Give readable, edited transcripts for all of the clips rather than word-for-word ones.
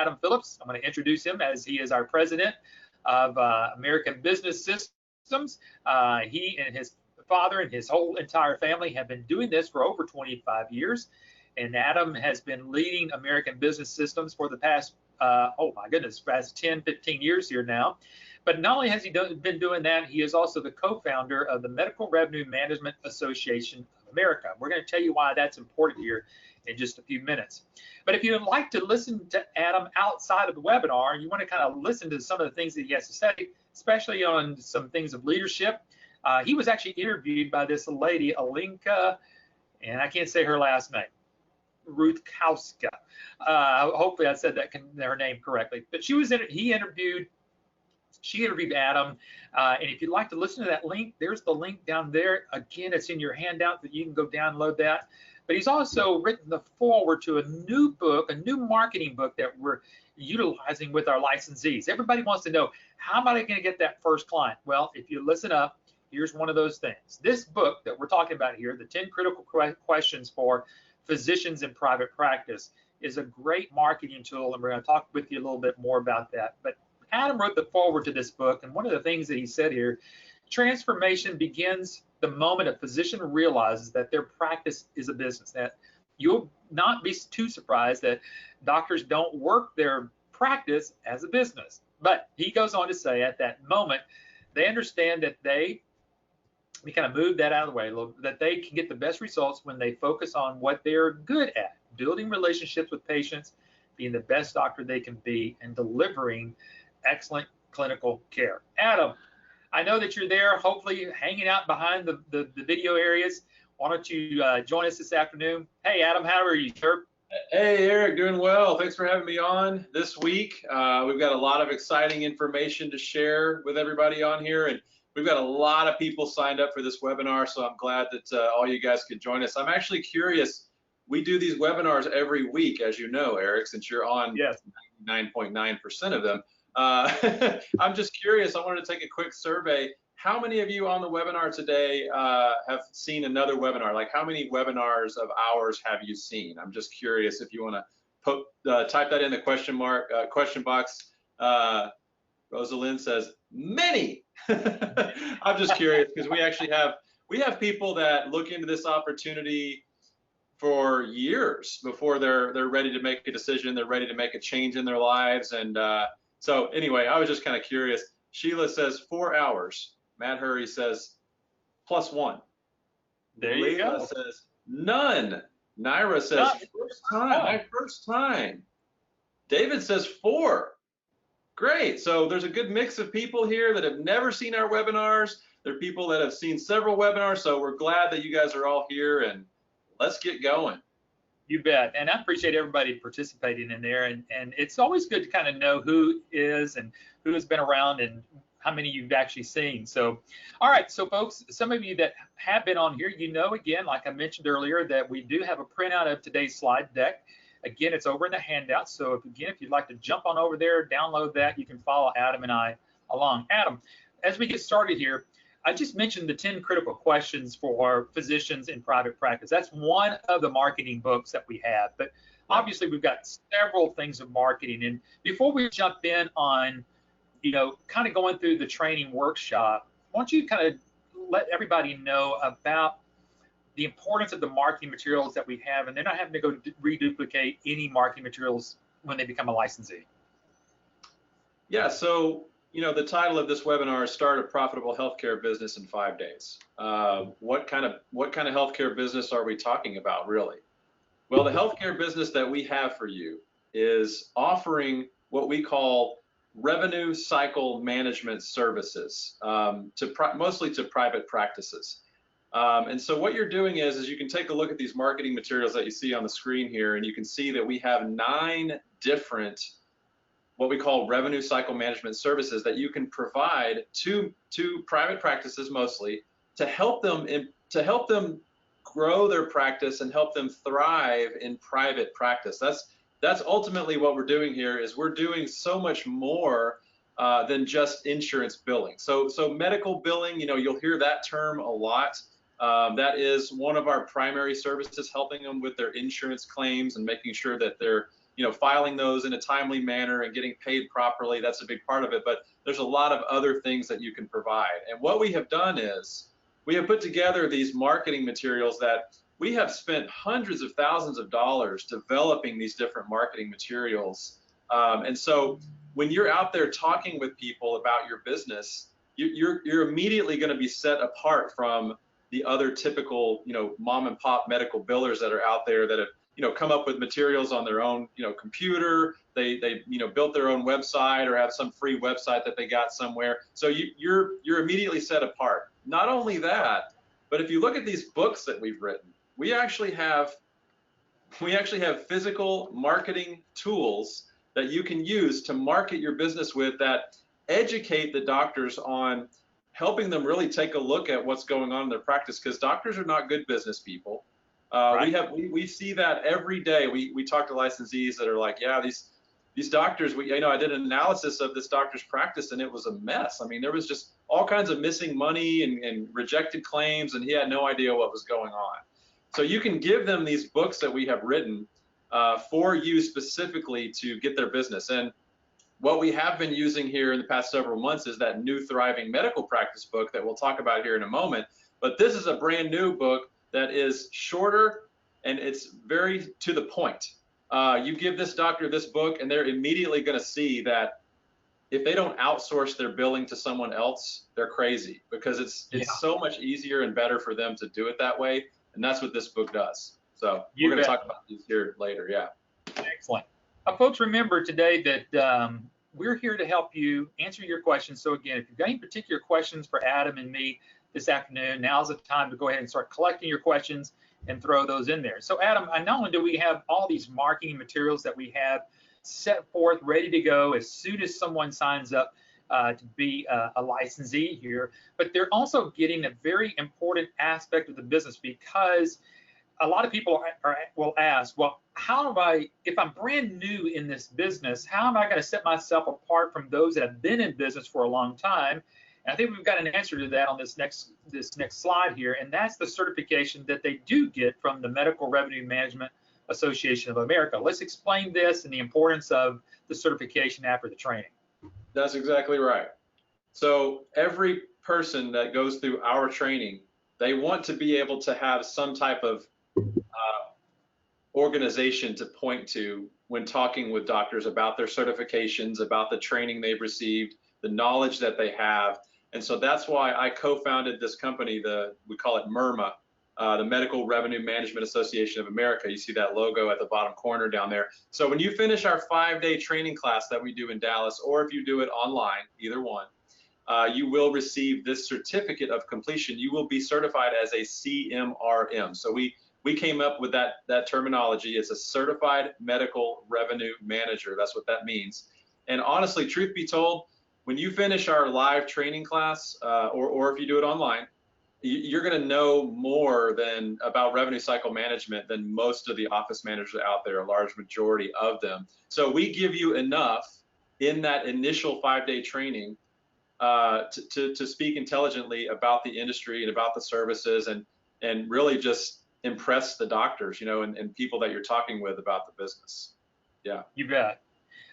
Adam Phillips. I'm going to introduce him as he is our president of American Business Systems. He and his father and his whole entire family have been doing this for over 25 years. And Adam has been leading American Business Systems for the past, past 10, 15 years here now. But not only has he been doing that, he is also the co-founder of the Medical Revenue Management Association of America. We're going to tell you why that's important here in just a few minutes. But if you'd like to listen to Adam outside of the webinar, and you want to kind of listen to some of the things that he has to say, especially on some things of leadership, he was actually interviewed by this lady, Alinka, and I can't say her last name, Rutkowska. Hopefully I said her name correctly. But she interviewed Adam. And if you'd like to listen to that link, there's the link down there. Again, it's in your handout that you can go download that. But he's also written the foreword to a new book, a new marketing book that we're utilizing with our licensees. Everybody wants to know, how am I going to get that first client? Well, if you listen up, here's one of those things. This book that we're talking about here, the 10 critical questions for physicians in private practice, is a great marketing tool, and we're going to talk with you a little bit more about that. But Adam wrote the foreword to this book, and one of the things that he said here, transformation begins the moment a physician realizes that their practice is a business. That you'll not be too surprised that doctors don't work their practice as a business. But he goes on to say at that moment, they understand that we kind of move that out of the way, that they can get the best results when they focus on what they're good at, building relationships with patients, being the best doctor they can be, and delivering excellent clinical care. Adam, I know that you're there, hopefully hanging out behind the video areas. Why don't you join us this afternoon? Hey, Adam, how are you, sir? Hey, Eric, doing well. Thanks for having me on this week. We've got a lot of exciting information to share with everybody on here, and we've got a lot of people signed up for this webinar, so I'm glad that all you guys could join us. I'm actually curious. We do these webinars every week, as you know, Eric, since you're on 99.9% of them. I'm just curious. I wanted to take a quick survey. How many of you on the webinar today have seen another webinar? Like, how many webinars of ours have you seen? I'm just curious if you want to type that in the question box. Rosalind says many. I'm just curious because we have people that look into this opportunity for years before they're ready to make a decision. They're ready to make a change in their lives. And so anyway, I was just kind of curious. Sheila says 4 hours. Matt Hurry says +1. There you go. Says none. Naira says first time. My first time. David says 4. Great. So there's a good mix of people here that have never seen our webinars. There are people that have seen several webinars. So we're glad that you guys are all here, and let's get going. You bet. And I appreciate everybody participating in there. And it's always good to kind of know who is and who has been around and how many you've actually seen. So, all right. So, folks, some of you that have been on here, you know, again, like I mentioned earlier, that we do have a printout of today's slide deck. Again, it's over in the handout. So, if you'd like to jump on over there, download that, you can follow Adam and I along. Adam, as we get started here, I just mentioned the 10 critical questions for physicians in private practice. That's one of the marketing books that we have, but obviously we've got several things of marketing. And before we jump in on, kind of going through the training workshop, why don't you kind of let everybody know about the importance of the marketing materials that we have, and they're not having to go reduplicate any marketing materials when they become a licensee. Yeah, so the title of this webinar is Start a Profitable Healthcare Business in 5 Days. What kind of healthcare business are we talking about, really? Well, the healthcare business that we have for you is offering what we call revenue cycle management services, mostly to private practices. And so what you're doing is you can take a look at these marketing materials that you see on the screen here, and you can see that we have 9 different what we call revenue cycle management services that you can provide to private practices mostly to help them grow their practice and help them thrive in private practice. That's ultimately what we're doing here. Is we're doing so much more than just insurance billing. So medical billing, you'll hear that term a lot. That is one of our primary services, helping them with their insurance claims and making sure that they're filing those in a timely manner and getting paid properly. That's a big part of it, but there's a lot of other things that you can provide. And what we have done is we have put together these marketing materials that we have spent hundreds of thousands of dollars developing these different marketing materials. And so when you're out there talking with people about your business, you're immediately going to be set apart from the other typical, mom and pop medical billers that are out there that have, come up with materials on their own, computer. They built their own website or have some free website that they got somewhere. So you're immediately set apart. Not only that, but if you look at these books that we've written, we actually have physical marketing tools that you can use to market your business with that educate the doctors on helping them really take a look at what's going on in their practice, because doctors are not good business people. Right. We see that every day. We talk to licensees that are like, yeah, these doctors, I did an analysis of this doctor's practice and it was a mess. I mean, there was just all kinds of missing money and rejected claims, and he had no idea what was going on. So you can give them these books that we have written for you specifically to get their business. And what we have been using here in the past several months is that new Thriving Medical Practice book that we'll talk about here in a moment. But this is a brand new book that is shorter and it's very to the point. You give this doctor this book and they're immediately going to see that if they don't outsource their billing to someone else, they're crazy, because it's so much easier and better for them to do it that way. And that's what this book does. So we're going to talk about these here later. Yeah. Excellent. Folks, remember today that we're here to help you answer your questions. So again, if you've got any particular questions for Adam and me this afternoon, now's the time to go ahead and start collecting your questions and throw those in there. So Adam, not only do we have all these marketing materials that we have set forth, ready to go as soon as someone signs up to be a licensee here, but they're also getting a very important aspect of the business, because a lot of people will ask, well, how am I, if I'm brand new in this business, how am I going to set myself apart from those that have been in business for a long time? And I think we've got an answer to that on this next slide here, and that's the certification that they do get from the Medical Revenue Management Association of America. Let's explain this and the importance of the certification after the training. That's exactly right. So every person that goes through our training, they want to be able to have some type of organization to point to when talking with doctors about their certifications, about the training they've received, the knowledge that they have. And so that's why I co-founded this company, we call it MERMA, the Medical Revenue Management Association of America. You see that logo at the bottom corner down there. So when you finish our 5-day training class that we do in Dallas, or if you do it online, either one, you will receive this certificate of completion. You will be certified as a CMRM. So we came up with that terminology. It's a Certified Medical Revenue Manager. That's what that means. And honestly, truth be told, when you finish our live training class, or if you do it online, you're going to know more about revenue cycle management than most of the office managers out there, a large majority of them. So we give you enough in that initial 5-day training to speak intelligently about the industry and about the services, and really just impress the doctors, and people that you're talking with about the business. Yeah. You bet.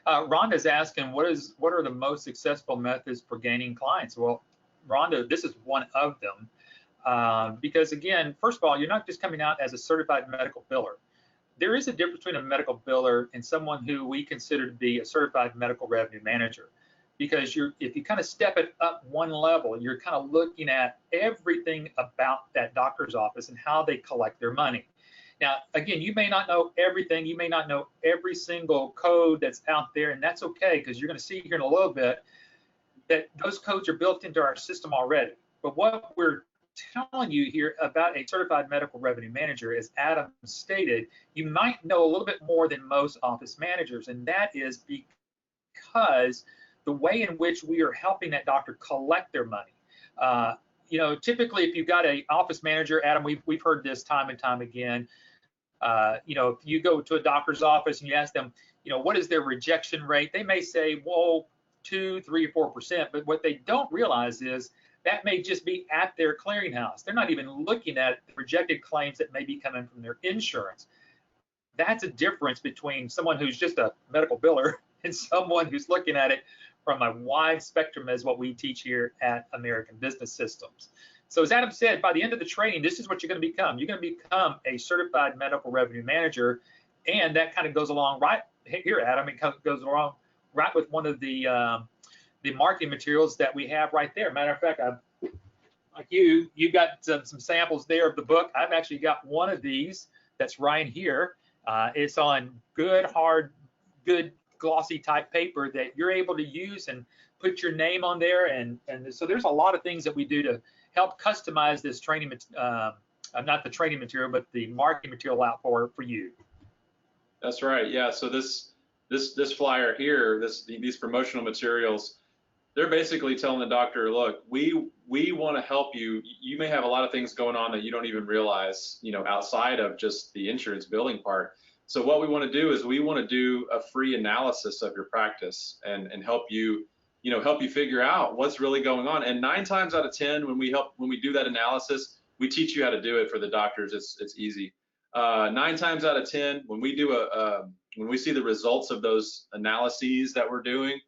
Rhonda's asking, what are the most successful methods for gaining clients? Well, Rhonda, this is one of them. Because again, first of all, you're not just coming out as a certified medical biller. There is a difference between a medical biller and someone who we consider to be a certified medical revenue manager. Because if you kind of step it up one level, you're kind of looking at everything about that doctor's office and how they collect their money. Now, again, you may not know everything. You may not know every single code that's out there, and that's okay, because you're going to see here in a little bit that those codes are built into our system already. But what we're telling you here about a certified medical revenue manager, as Adam stated, you might know a little bit more than most office managers, and that is because the way in which we are helping that doctor collect their money. Typically, if you've got an office manager, Adam, we've heard this time and time again. If you go to a doctor's office and you ask them, what is their rejection rate? They may say, well, 2, 3, 4%. But what they don't realize is that may just be at their clearinghouse. They're not even looking at the rejected claims that may be coming from their insurance. That's a difference between someone who's just a medical biller and someone who's looking at it from a wide spectrum, as what we teach here at American Business Systems. So as Adam said, by the end of the training, this is what you're going to become. You're going to become a certified medical revenue manager, and that kind of goes along right here, Adam. It goes along right with one of the marketing materials that we have right there. Matter of fact, like you got some samples there of the book. I've actually got one of these that's right here. It's on good, hard, good glossy type paper that you're able to use and put your name on there. And so there's a lot of things that we do to help customize this training, not the training material, but the marketing material out for you. That's right. Yeah. So this flyer here, these promotional materials, they're basically telling the doctor, look, we want to help you. You may have a lot of things going on that you don't even realize, outside of just the insurance billing part. So what we want to do is we want to do a free analysis of your practice and help you, help you figure out what's really going on. And 9 times out of 10, when we do that analysis, we teach you how to do it for the doctors. It's easy. 9 times out of 10, when we do when we see the results of those analyses that we're doing,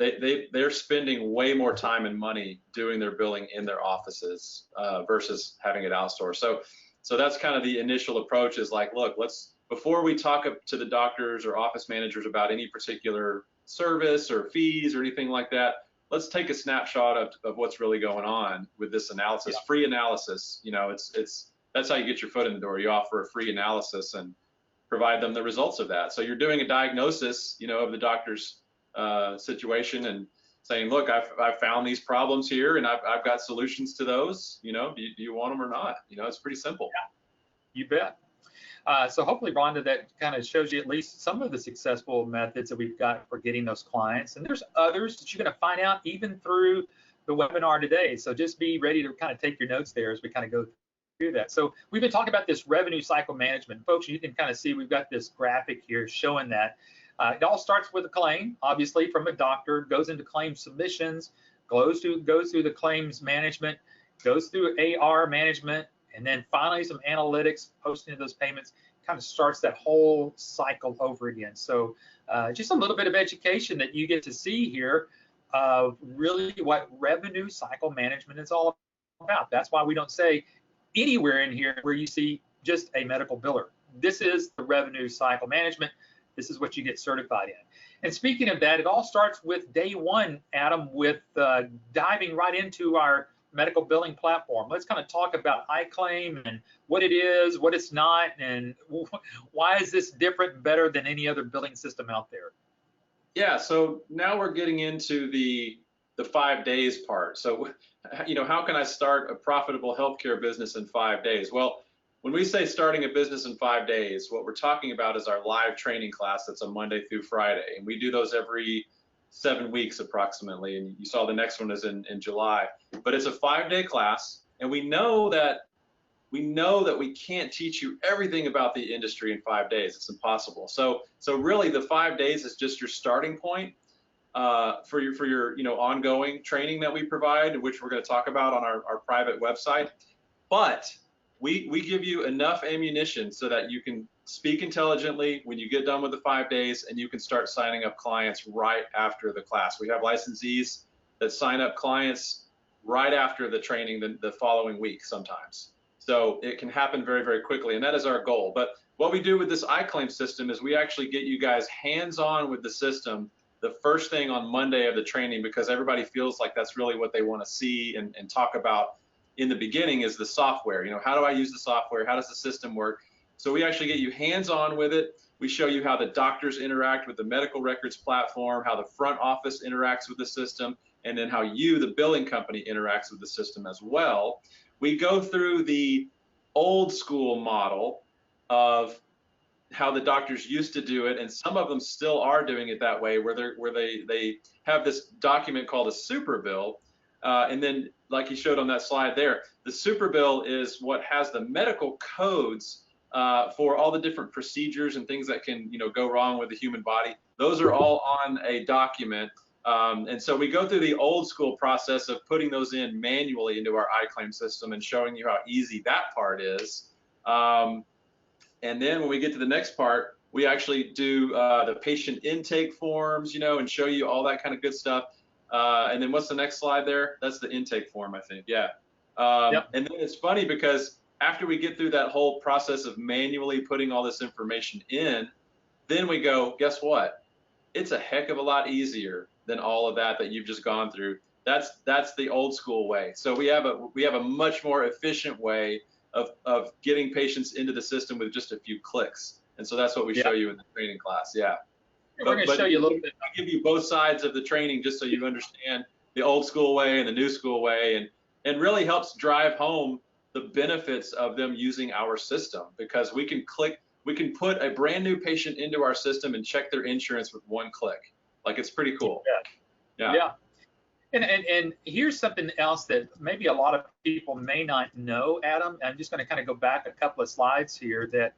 they're spending way more time and money doing their billing in their offices versus having it outsourced. So that's kind of the initial approach, is like, look, before we talk to the doctors or office managers about any particular service or fees or anything like that, let's take a snapshot of what's really going on with this analysis. Yeah. Free analysis, that's how you get your foot in the door. You offer a free analysis and provide them the results of that. So you're doing a diagnosis, of the doctor's situation and saying, look, I've found these problems here and I've got solutions to those. Do you want them or not? It's pretty simple. Yeah, you bet. So hopefully, Rhonda, that kind of shows you at least some of the successful methods that we've got for getting those clients. And there's others that you're going to find out even through the webinar today. So just be ready to kind of take your notes there as we kind of go through that. So we've been talking about this revenue cycle management. Folks, you can kind of see we've got this graphic here showing that. It all starts with a claim, obviously, from a doctor, goes into claim submissions, goes through the claims management, goes through AR management, and then finally some analytics, posting of those payments, kind of starts that whole cycle over again. So just a little bit of education that you get to see here of really what revenue cycle management is all about. That's why we don't say anywhere in here where you see just a medical biller. This is the revenue cycle management. This is what you get certified in. And speaking of that, it all starts with day one, Adam, with diving right into our medical billing platform. Let's kind of talk about iClaim and what it is, what it's not, and why is this different and better than any other billing system out there? Yeah, so now we're getting into the 5 days part. So, how can I start a profitable healthcare business in 5 days? Well, when we say starting a business in 5 days, what we're talking about is our live training class that's on Monday through Friday. And we do those every 7 weeks approximately. And you saw the next one is in July. But it's a 5-day class. And we know that we can't teach you everything about the industry in 5 days. It's impossible. So really the 5 days is just your starting point for your ongoing training that we provide, which we're going to talk about on our private website. But we give you enough ammunition so that you can speak intelligently when you get done with the 5 days, and you can start signing up clients right after the class. We have licensees that sign up clients right after the training the following week sometimes. So it can happen very, very quickly, and that is our goal. But what we do with this iClaim system is we actually get you guys hands-on with the system the first thing on Monday of the training, because everybody feels like that's really what they want to see and talk about in the beginning is the software. How do I use the software? How does the system work? So we actually get you hands-on with it. We show you how the doctors interact with the medical records platform, how the front office interacts with the system, and then how you, the billing company, interacts with the system as well. We go through the old school model of how the doctors used to do it, and some of them still are doing it that way, where they have this document called a super bill, and then like you showed on that slide there, the super bill is what has the medical codes for all the different procedures and things that can go wrong with the human body. Those are all on a document, and so we go through the old school process of putting those in manually into our iClaim system and showing you how easy that part is. And then when we get to the next part, we actually do the patient intake forms, and show you all that kind of good stuff. And then what's the next slide there? That's the intake form, I think. Yeah. Yep. And then it's funny because after we get through that whole process of manually putting all this information in, then we go, guess what? It's a heck of a lot easier than all of that you've just gone through. That's the old school way. So we have a much more efficient way of getting patients into the system with just a few clicks. And so that's what we show you in the training class. Yeah. We're going to show you a little bit. I give you both sides of the training just so you understand the old school way and the new school way, and really helps drive home the benefits of them using our system, because we can put a brand new patient into our system and check their insurance with one click. Like, it's pretty cool. Yeah. And here's something else that maybe a lot of people may not know, Adam. I'm just going to kind of go back a couple of slides here that,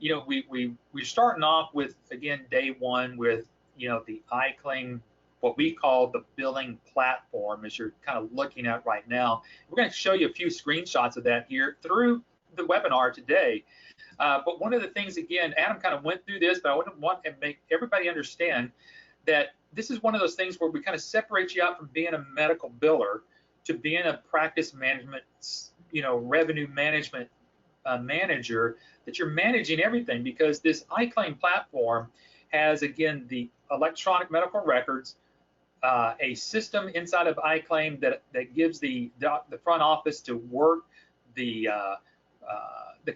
we're starting off with, again, day one with, the iClaim, what we call the billing platform, as you're kind of looking at right now. We're going to show you a few screenshots of that here through the webinar today. But one of the things, again, Adam kind of went through this, but I wouldn't want to make everybody understand that this is one of those things where we kind of separate you out from being a medical biller to being a practice management, revenue management manager, that you're managing everything, because this iClaim platform has, again, the electronic medical records, a system inside of iClaim that gives the front office to work the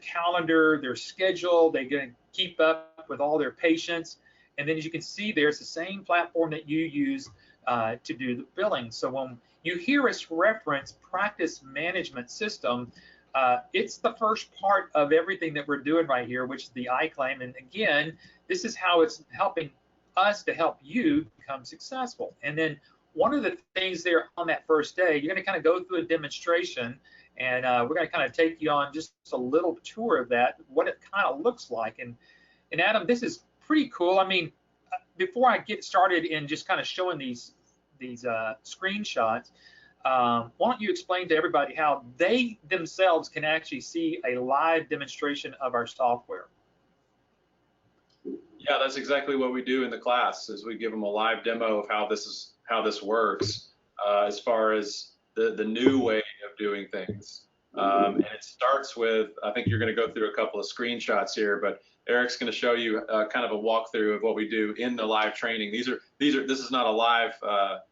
calendar, their schedule. They're going to keep up with all their patients. And then, as you can see there, it's the same platform that you use to do the billing. So when you hear us reference practice management system, it's the first part of everything that we're doing right here, which is the iClaim. And again, this is how it's helping us to help you become successful. And then one of the things there on that first day, you're going to kind of go through a demonstration, and we're going to kind of take you on just a little tour of that, what it kind of looks like. And Adam, this is pretty cool. I mean, before I get started in just kind of showing these screenshots, why don't you explain to everybody how they themselves can actually see a live demonstration of our software? Yeah, that's exactly what we do in the class, is we give them a live demo of how this works, as far as the new way of doing things. And it starts with, I think you're going to go through a couple of screenshots here, but Eric's going to show you kind of a walkthrough of what we do in the live training. This is not a live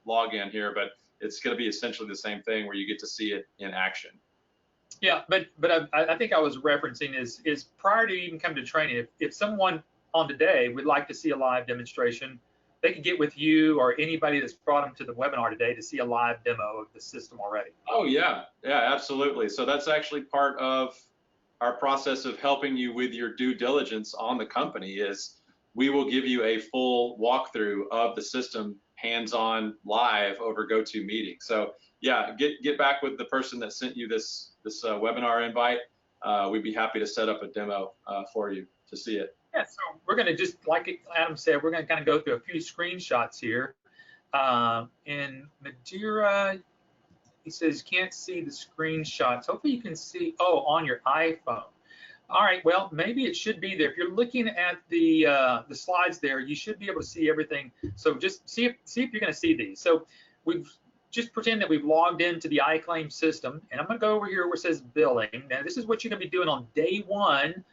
login here, but it's going to be essentially the same thing where you get to see it in action. Yeah, but I think I was referencing is prior to even coming to training, if someone on today would like to see a live demonstration, they can get with you or anybody that's brought them to the webinar today to see a live demo of the system already. Oh yeah, absolutely. So that's actually part of our process of helping you with your due diligence on the company. Is we will give you a full walkthrough of the system, hands-on, live over GoToMeeting. So yeah, get back with the person that sent you this webinar invite. We'd be happy to set up a demo for you to see it. Yeah, so we're going to just, like Adam said, we're going to kind of go through a few screenshots here. In Madeira, he says can't see the screenshots. Hopefully you can see, on your iPhone. All right, well, maybe it should be there. If you're looking at the slides there, you should be able to see everything. So just see if you're going to see these. So we've just pretend that we've logged into the iClaim system, and I'm going to go over here where it says billing. Now, this is what you're going to be doing on day one,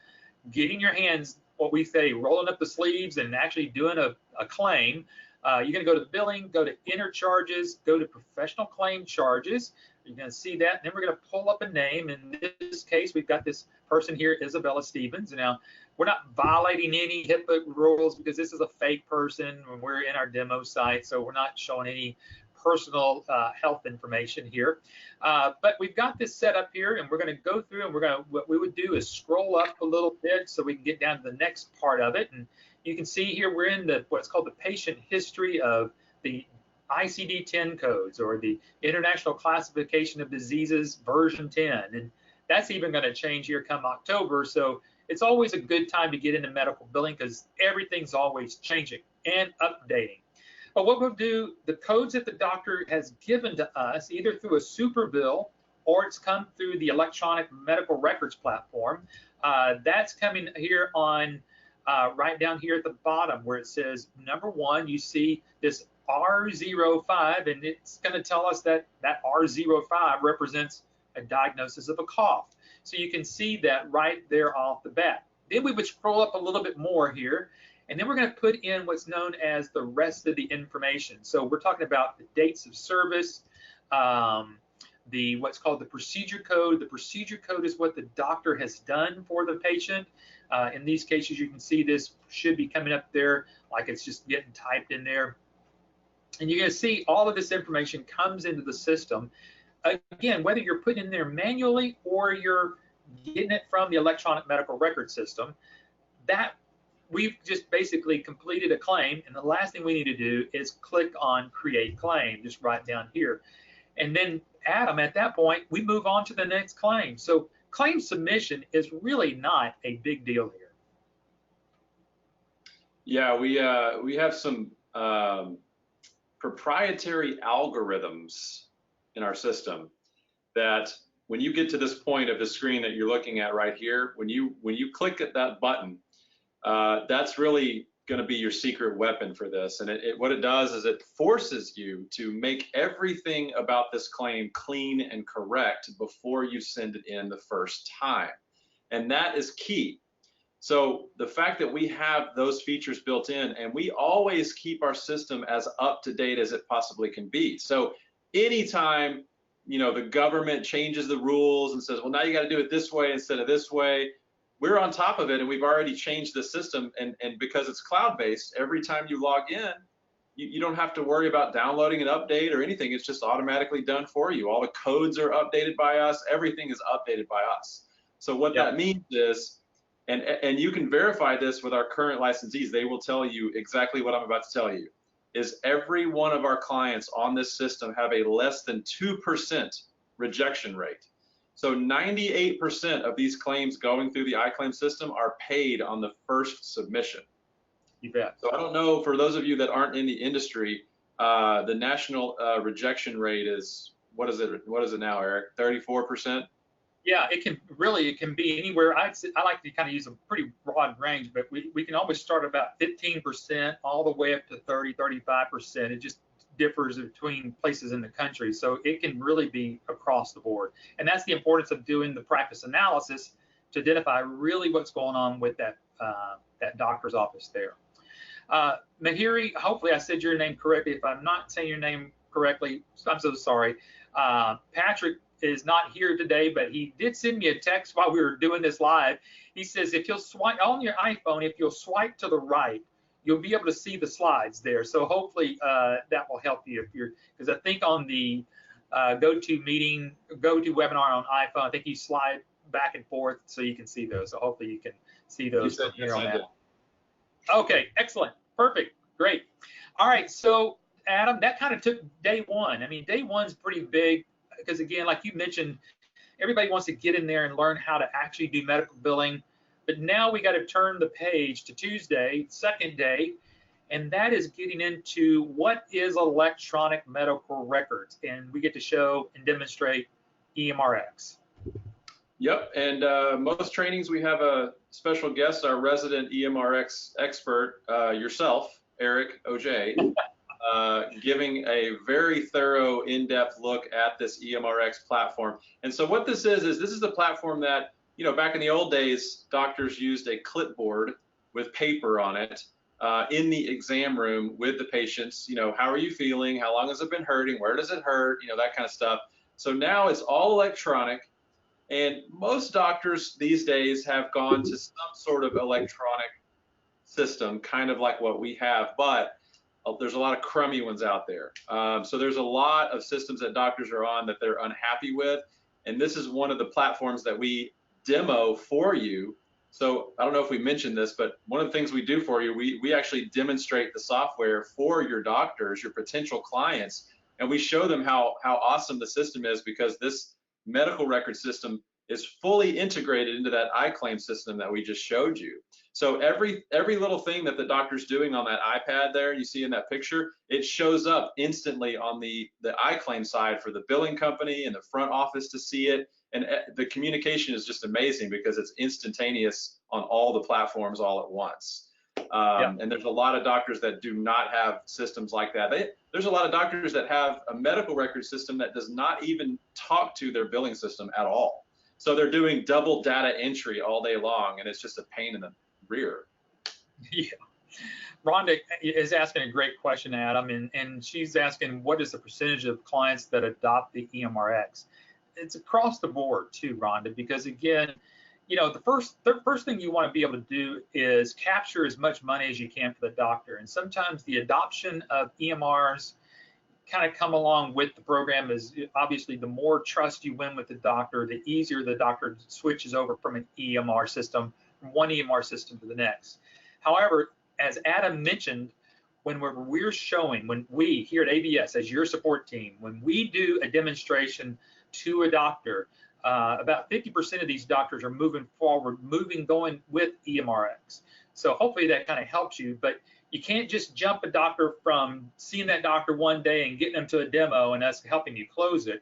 getting your hands, what we say, rolling up the sleeves and actually doing a claim. You're going to go to billing, go to enter charges, go to professional claim charges. You're going to see that, and then we're going to pull up a name. In this case, we've got this person here, Isabella Stevens. Now, we're not violating any HIPAA rules because this is a fake person when we're in our demo site, so we're not showing any personal health information here. But we've got this set up here, and we're going to go through, and what we would do is scroll up a little bit so we can get down to the next part of it. And you can see here we're in what's called the patient history of the ICD-10 codes, or the International Classification of Diseases version 10. And that's even going to change here come October. So it's always a good time to get into medical billing because everything's always changing and updating. But what we'll do, the codes that the doctor has given to us, either through a super bill or it's come through the electronic medical records platform. That's coming here on right down here at the bottom where it says number 1, you see this R05, and it's going to tell us that that R05 represents a diagnosis of a cough. So you can see that right there off the bat. Then we would scroll up a little bit more here, and then we're going to put in what's known as the rest of the information. So we're talking about the dates of service, what's called the procedure code. The procedure code is what the doctor has done for the patient. In these cases, you can see this should be coming up there like it's just getting typed in there. And you're going to see all of this information comes into the system. Again, whether you're putting in there manually or you're getting it from the electronic medical record system, that we've just basically completed a claim. And the last thing we need to do is click on create claim, just right down here. And then Adam, at that point, we move on to the next claim. So claim submission is really not a big deal here. Yeah, we have some proprietary algorithms in our system that when you get to this point of the screen that you're looking at right here, when you click at that button, that's really going to be your secret weapon for this. And what it does is it forces you to make everything about this claim clean and correct before you send it in the first time. And that is key. So the fact that we have those features built in, and we always keep our system as up to date as it possibly can be. So anytime, the government changes the rules and says, well, now you got to do it this way instead of this way, we're on top of it, and we've already changed the system. And because it's cloud-based, every time you log in, you don't have to worry about downloading an update or anything. It's just automatically done for you. All the codes are updated by us. Everything is updated by us. So what that means is, and you can verify this with our current licensees, they will tell you exactly what I'm about to tell you, is every one of our clients on this system have a less than 2% rejection rate. So 98% of these claims going through the iClaim system are paid on the first submission. You bet. So I don't know, for those of you that aren't in the industry, the national rejection rate is, what is it now, Eric? 34%? Yeah, it can be anywhere. I like to kind of use a pretty broad range, but we can always start about 15% all the way up to 30, 35%. It just differs between places in the country. So it can really be across the board. And that's the importance of doing the practice analysis to identify really what's going on with that doctor's office there. Mahiri, hopefully I said your name correctly. If I'm not saying your name correctly, I'm so sorry. Patrick is not here today, but he did send me a text while we were doing this live. He says, if you'll swipe on your iPhone, if you'll swipe to the right, you'll be able to see the slides there. So hopefully that will help you because I think on the GoToMeeting, GoToWebinar on iPhone, I think you slide back and forth so you can see those. So hopefully you can see those from here on out. Okay, excellent, perfect, great. All right, so Adam, that kind of took day one. I mean, day one's pretty big because again, like you mentioned, everybody wants to get in there and learn how to actually do medical billing. But now we got to turn the page to Tuesday, second day, and that is getting into what is electronic medical records. And we get to show and demonstrate EMRX. Yep, and most trainings we have a special guest, our resident EMRX expert, yourself, Eric Ogea, giving a very thorough, in-depth look at this EMRX platform. And so what this is this is the platform that, back in the old days, doctors used a clipboard with paper on it in the exam room with the patients. How are you feeling? How long has it been hurting? Where does it hurt? That kind of stuff. So now it's all electronic, and most doctors these days have gone to some sort of electronic system, kind of like what we have, but there's a lot of crummy ones out there. So there's a lot of systems that doctors are on that they're unhappy with, and this is one of the platforms that we demo for you. So I don't know if we mentioned this, but one of the things we do for you, we actually demonstrate the software for your doctors, your potential clients, and we show them how awesome the system is, because this medical record system is fully integrated into that iClaim system that we just showed you. So every little thing that the doctor's doing on that iPad there, you see in that picture, it shows up instantly on the iClaim side for the billing company and the front office to see it. And the communication is just amazing because it's instantaneous on all the platforms all at once. And there's a lot of doctors that do not have systems like that. There's a lot of doctors that have a medical record system that does not even talk to their billing system at all. So they're doing double data entry all day long, and it's just a pain in the rear. Yeah. Rhonda is asking a great question, Adam, and she's asking, what is the percentage of clients that adopt the EMRX? It's across the board too, Rhonda, because again, you know, the first thing you want to be able to do is capture as much money as you can for the doctor. And sometimes the adoption of EMRs kind of come along with the program is obviously the more trust you win with the doctor, the easier the doctor switches over from an EMR system, from one EMR system to the next. However, as Adam mentioned, when we here at ABS as your support team, when we do a demonstration to a doctor, about 50% of these doctors are moving forward, going with EMRX. So hopefully that kind of helps you, but you can't just jump a doctor from seeing that doctor one day and getting them to a demo and us helping you close it.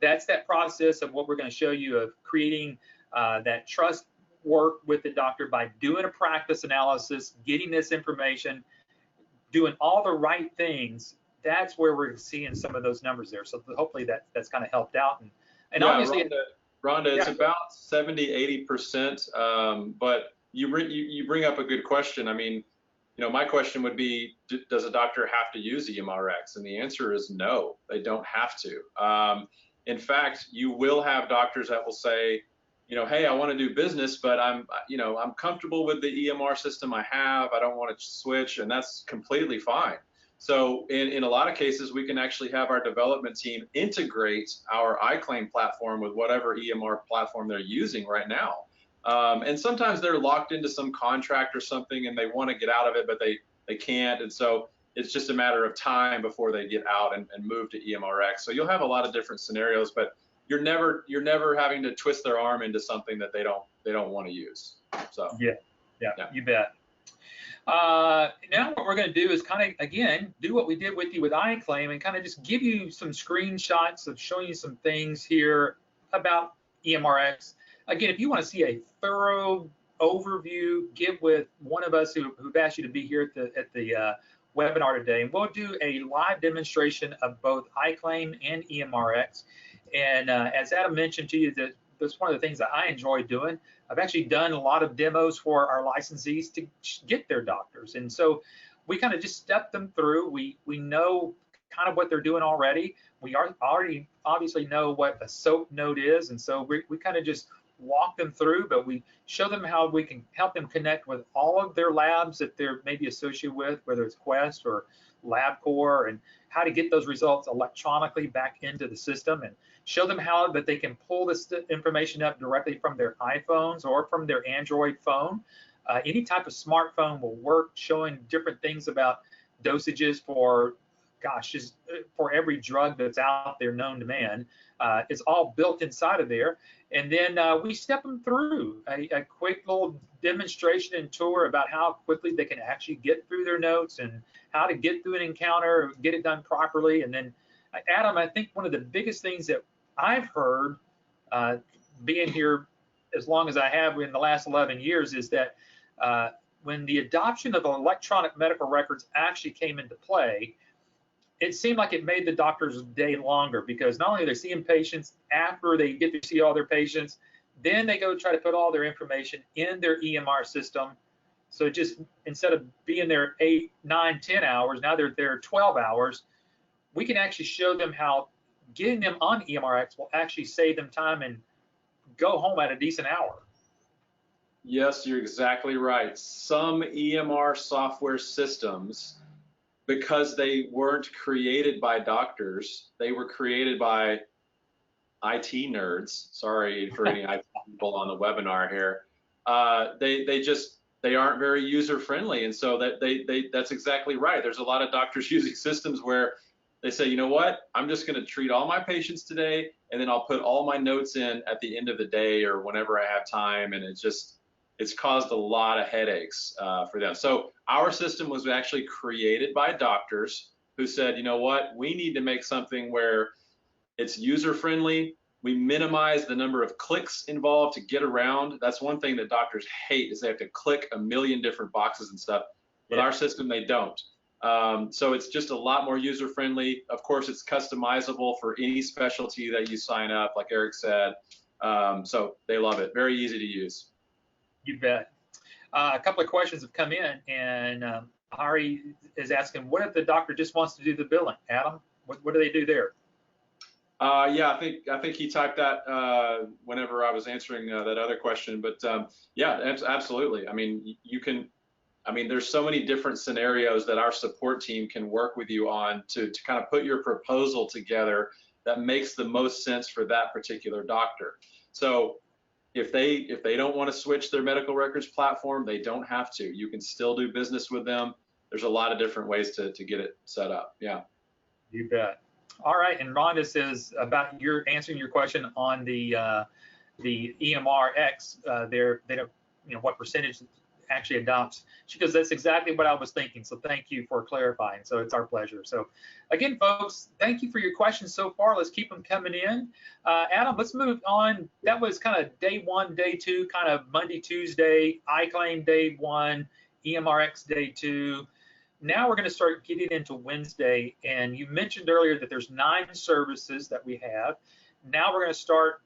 That's that process of what we're going to show you of creating that trust work with the doctor by doing a practice analysis, getting this information, doing all the right things. That's where we're seeing some of those numbers there. So hopefully that's kind of helped out. And yeah, obviously, Rhonda, it's about 70–80%. But you bring up a good question. I mean, you know, my question would be, does a doctor have to use EMRX? And the answer is no, they don't have to. In fact, you will have doctors that will say, you know, hey, I want to do business, but I'm comfortable with the EMR system I have. I don't want to switch, and that's completely fine. So in a lot of cases, we can actually have our development team integrate our iClaim platform with whatever EMR platform they're using right now. And sometimes they're locked into some contract or something and they want to get out of it, but they can't. And so it's just a matter of time before they get out and move to EMRX. So you'll have a lot of different scenarios, but you're never having to twist their arm into something that they don't want to use. So yeah, you bet. Now what we're going to do is kind of, again, do what we did with you with iClaim and kind of just give you some screenshots of showing you some things here about EMRX. Again, if you want to see a thorough overview, get with one of us who've asked you to be here at the webinar today, and we'll do a live demonstration of both iClaim and EMRX. And as Adam mentioned to you, that's one of the things that I enjoy doing. I've actually done a lot of demos for our licensees to get their doctors. And so we kind of just step them through. We know kind of what they're doing already. We already obviously know what a SOAP node is. And so we kind of just walk them through, but we show them how we can help them connect with all of their labs that they're maybe associated with, whether it's Quest or LabCorp, and how to get those results electronically back into the system, and show them how that they can pull this information up directly from their iPhones or from their Android phone. Any type of smartphone will work, showing different things about dosages for, just for every drug that's out there known to man. It's all built inside of there. And then we step them through a quick little demonstration and tour about how quickly they can actually get through their notes and how to get through an encounter, get it done properly. And then, Adam, I think one of the biggest things that I've heard being here as long as I have in the last 11 years is that when the adoption of electronic medical records actually came into play, it seemed like it made the doctor's day longer, because not only are they seeing patients after they get to see all their patients, then they go try to put all their information in their EMR system. So just instead of being there 8, 9, 10 hours, now they're there 12 hours. We can actually show them how getting them on EMRX will actually save them time and go home at a decent hour. Yes, you're exactly right. Some EMR software systems, because they weren't created by doctors, they were created by IT nerds. Sorry for any IT people on the webinar here. They aren't very user friendly, and so that's exactly right. There's a lot of doctors using systems where They say, you know what, I'm just going to treat all my patients today, and then I'll put all my notes in at the end of the day or whenever I have time. And it's caused a lot of headaches for them. So our system was actually created by doctors who said, you know what, we need to make something where it's user friendly. We minimize the number of clicks involved to get around. That's one thing that doctors hate, is they have to click a million different boxes and stuff. With our system, they don't. So it's just a lot more user friendly. Of course, it's customizable for any specialty that you sign up, like Eric said. So they love it. Very easy to use. You bet. A couple of questions have come in, and Hari is asking, what if the doctor just wants to do the billing? Adam, what do they do there? Yeah, I think he typed that whenever I was answering that other question. But yeah, absolutely. I mean, there's so many different scenarios that our support team can work with you on to kind of put your proposal together that makes the most sense for that particular doctor. So if they don't want to switch their medical records platform, they don't have to. You can still do business with them. There's a lot of different ways to get it set up. Yeah. You bet. All right, and Rhonda says about answering your question on the EMRX, they don't, what percentage actually adopts. She goes, that's exactly what I was thinking. So thank you for clarifying. So it's our pleasure. So again, folks, thank you for your questions so far. Let's keep them coming in. Adam, let's move on. That was kind of day one, day two, kind of Monday, Tuesday, iClaim day one, EMRX day two. Now we're going to start getting into Wednesday, and you mentioned earlier that there's 9 services that we have. Now we're going to start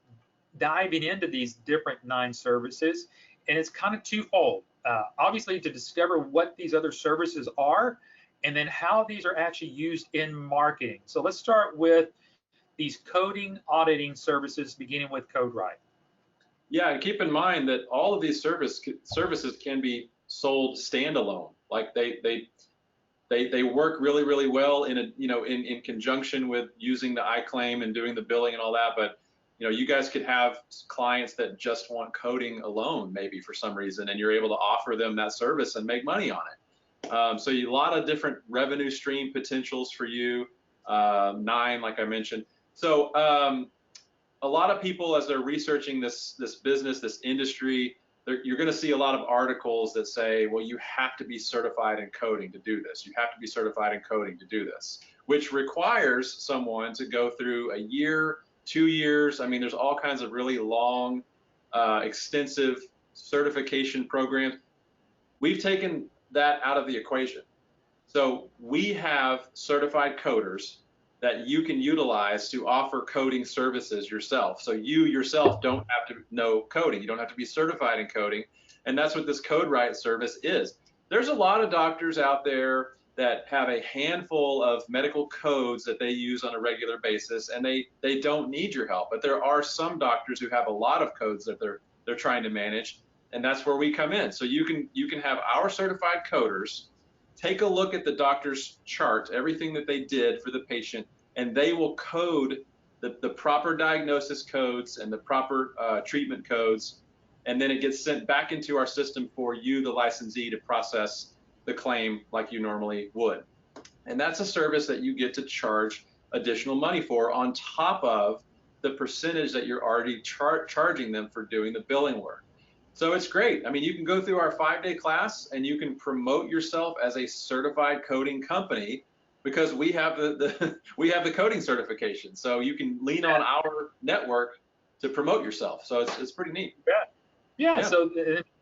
diving into these different 9 services, and it's kind of twofold. Obviously, to discover what these other services are, and then how these are actually used in marketing. So let's start with these coding auditing services, beginning with CodeWrite. Yeah, and keep in mind that all of these services can be sold standalone. Like they work really, really well in conjunction with using the iClaim and doing the billing and all that. But you guys could have clients that just want coding alone, maybe for some reason, and you're able to offer them that service and make money on it. So a lot of different revenue stream potentials for you. 9, like I mentioned. So a lot of people, as they're researching this business, this industry, you're going to see a lot of articles that say, well, you have to be certified in coding to do this. You have to be certified in coding to do this, which requires someone to go through a year, 2 years. I mean, there's all kinds of really long, extensive certification programs. We've taken that out of the equation. So we have certified coders that you can utilize to offer coding services yourself. So you yourself don't have to know coding. You don't have to be certified in coding. And that's what this CodeWrite service is. There's a lot of doctors out there that have a handful of medical codes that they use on a regular basis, and they don't need your help. But there are some doctors who have a lot of codes that they're trying to manage, and that's where we come in. So you can have our certified coders take a look at the doctor's chart, everything that they did for the patient, and they will code the proper diagnosis codes and the proper treatment codes, and then it gets sent back into our system for you, the licensee, to process the claim like you normally would. And that's a service that you get to charge additional money for on top of the percentage that you're already charging them for doing the billing work. So it's great. I mean, you can go through our 5-day class and you can promote yourself as a certified coding company because we have we have the coding certification. So you can lean on our network to promote yourself. So it's pretty neat. Yeah. So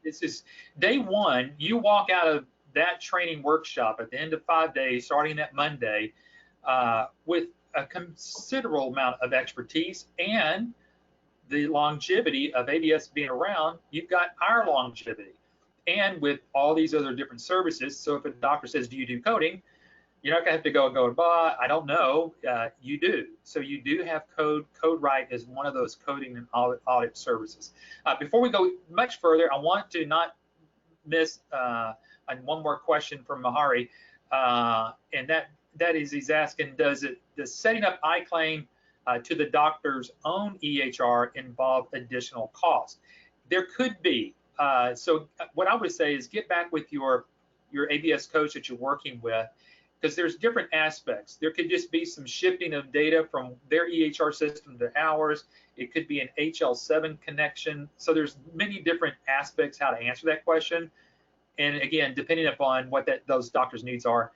it's just day one, you walk out of that training workshop at the end of 5 days, starting that Monday, with a considerable amount of expertise and the longevity of ABS being around. You've got our longevity, and with all these other different services. So if a doctor says, do you do coding? You're not gonna have to go, I don't know. You do. So you do have CodeWrite is one of those coding and audit services. Before we go much further, I want to not miss one more question from Mahari, and that is, he's asking, does setting up iClaim to the doctor's own EHR involve additional cost? There could be. So what I would say is get back with your ABS coach that you're working with, because there's different aspects. There could just be some shifting of data from their EHR system to ours. It could be an HL7 connection. So there's many different aspects how to answer that question. And again, depending upon what those doctors' needs are,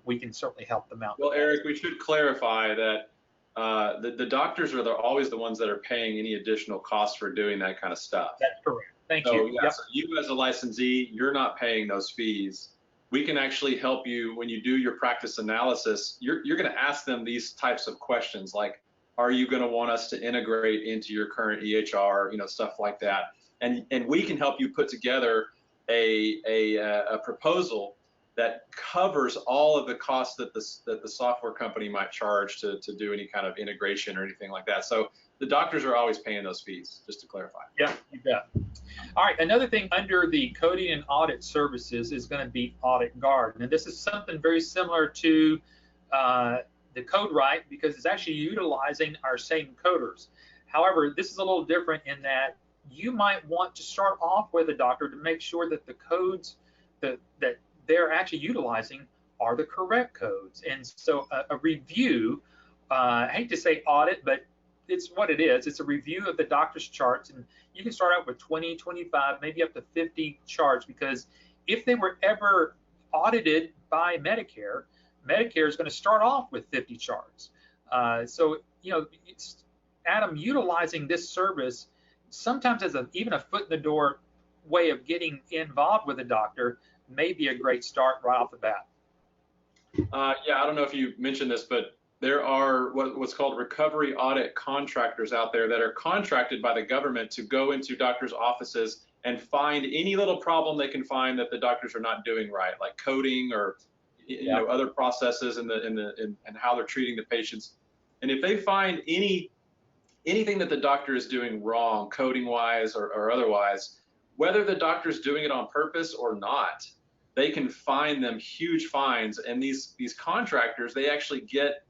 we can certainly help them out. Well, Eric, we should clarify that the doctors are always the ones that are paying any additional costs for doing that kind of stuff. That's correct. Thank you. Yeah, yep. So you as a licensee, you're not paying those fees. We can actually help you when you do your practice analysis. You're going to ask them these types of questions like, are you going to want us to integrate into your current EHR, stuff like that. And we can help you put together a proposal that covers all of the costs that the software company might charge to do any kind of integration or anything like that. So the doctors are always paying those fees, just to clarify. Yeah, you bet. All right, another thing under the coding and audit services is going to be Audit Guard. And this is something very similar to the CodeWrite because it's actually utilizing our same coders. However, this is a little different in that you might want to start off with a doctor to make sure that the codes that they're actually utilizing are the correct codes. And so a review, I hate to say audit, but it's what it is. It's a review of the doctor's charts, and you can start out with 20, 25, maybe up to 50 charts, because if they were ever audited by Medicare, Medicare is going to start off with 50 charts. So, it's, Adam, utilizing this service sometimes as even a foot in the door way of getting involved with a doctor may be a great start right off the bat. Yeah, I don't know if you mentioned this, but there are what's called recovery audit contractors out there that are contracted by the government to go into doctors' offices and find any little problem they can find that the doctors are not doing right, like coding or other processes and how they're treating the patients. And if they find anything that the doctor is doing wrong, coding wise or otherwise, whether the doctor's doing it on purpose or not, they can fine them huge fines. And these contractors, they actually get